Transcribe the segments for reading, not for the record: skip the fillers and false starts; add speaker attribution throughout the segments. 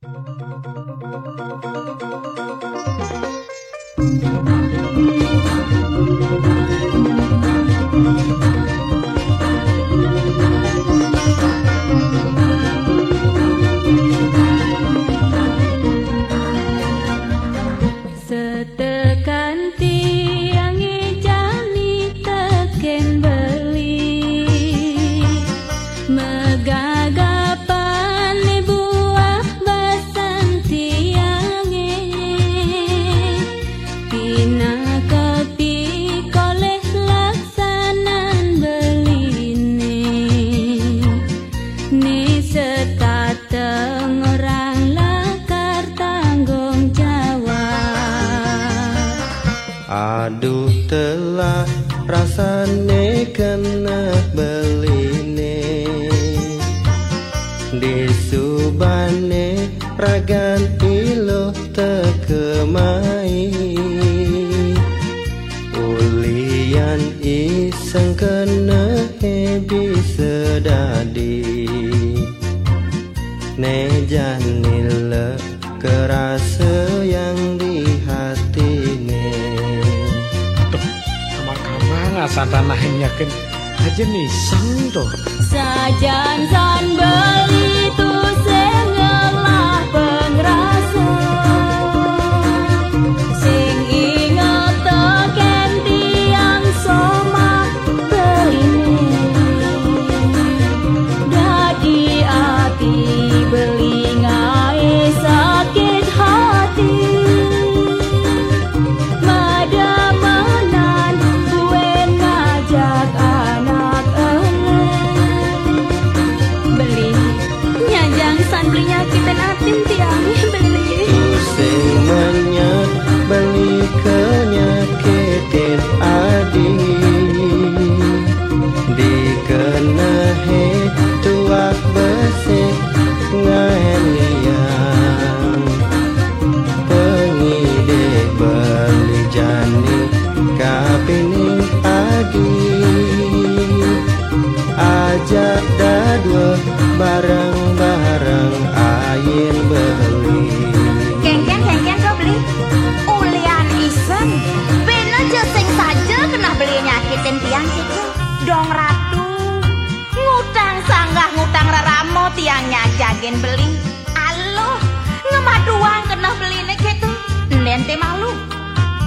Speaker 1: Setekan tiang jani teken beli megagapan buah basan tiange pina kopi koleh laksanan beline ni setateng orang lakar tanggung jawab.
Speaker 2: Aduh telah rasane kena beline di subane ragan ilo tekemai ulian iseng kena bisa dadi ne janile kerasa yang di hatine.
Speaker 3: Kamar-kamar asal tanah yang yakin aja nih sang tuh.
Speaker 1: Sajan san beli tu sengelah pengrasa sing ingat teken tiang somak beline dadi ati beli ngai sakit hati madamenan gue ngajak anak beli nyajang san beli nyakitin atin tiangi beli
Speaker 2: sing menyat beli kenyakitin adi dikenahe tuak besik ngeliang pengide beli jani kapining adi ajak dadua bareng-bareng ayin beli.
Speaker 4: Kengken kau beli ulian isen bena jesing saja kena beli nyakitin tiang gitu dong ratu ngutang sanggah ngutang raramo tiang nyajagin beli aloh ngemaduang kena beli nek gitu nente malu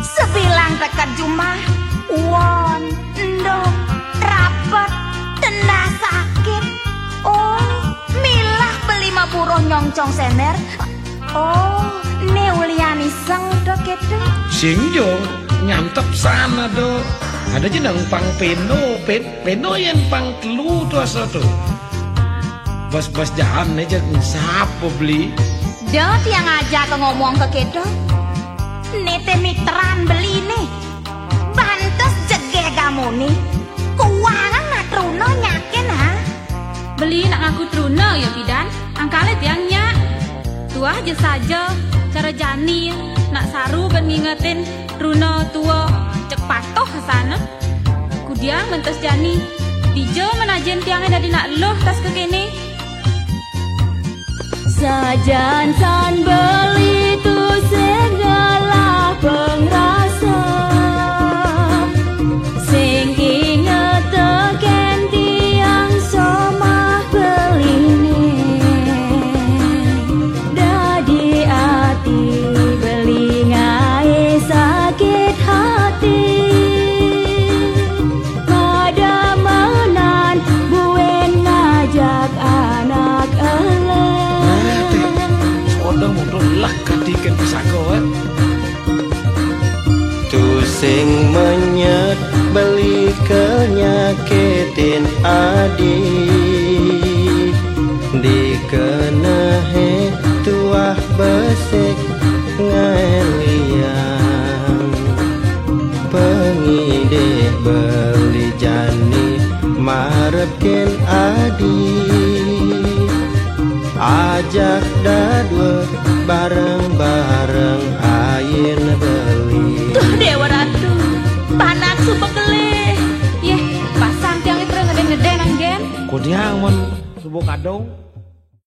Speaker 4: sebilang dekat jumah won endong rapet tendah sakit oh milah beli maburoh nyongcong sener oh ne ulian iseng dok gitu
Speaker 3: Singjo nyantep sana do. Ada jenang pang peno yang pang telu tuh asal tuh. Bas jahan aja sapo beli.
Speaker 4: do tiang aja ke ngomong ke kedo nete mitran beli nih bantes jege kamu nih keuangan nak truno nyakin ha
Speaker 1: beli nak ngaku truno ya bidan angkale tiangnya tua aja saja cara jani nak saru ben ngingetin runo tua cek patoh sana kudiang mentes jani dijo menajen tiangnya dari nak loh tas kekene sajan san beli tu segala pengrasa sing inget teken tiang somah beline dadi ati beli ngai sakit hati madamenan buen ngajak anak
Speaker 3: Odong mudun lah kadikan pesako
Speaker 2: Tu sing menyet beli kenyakitin adi dikenahe tuah besik ngeliang pengide beli jani marepkin adi ajak dadua bareng-bareng ayin beli.
Speaker 1: Tuh dewa ratu panak subekele yeh pasang tiang itu ngeden-ngeden anggen
Speaker 3: Kudiang mon subuh kadong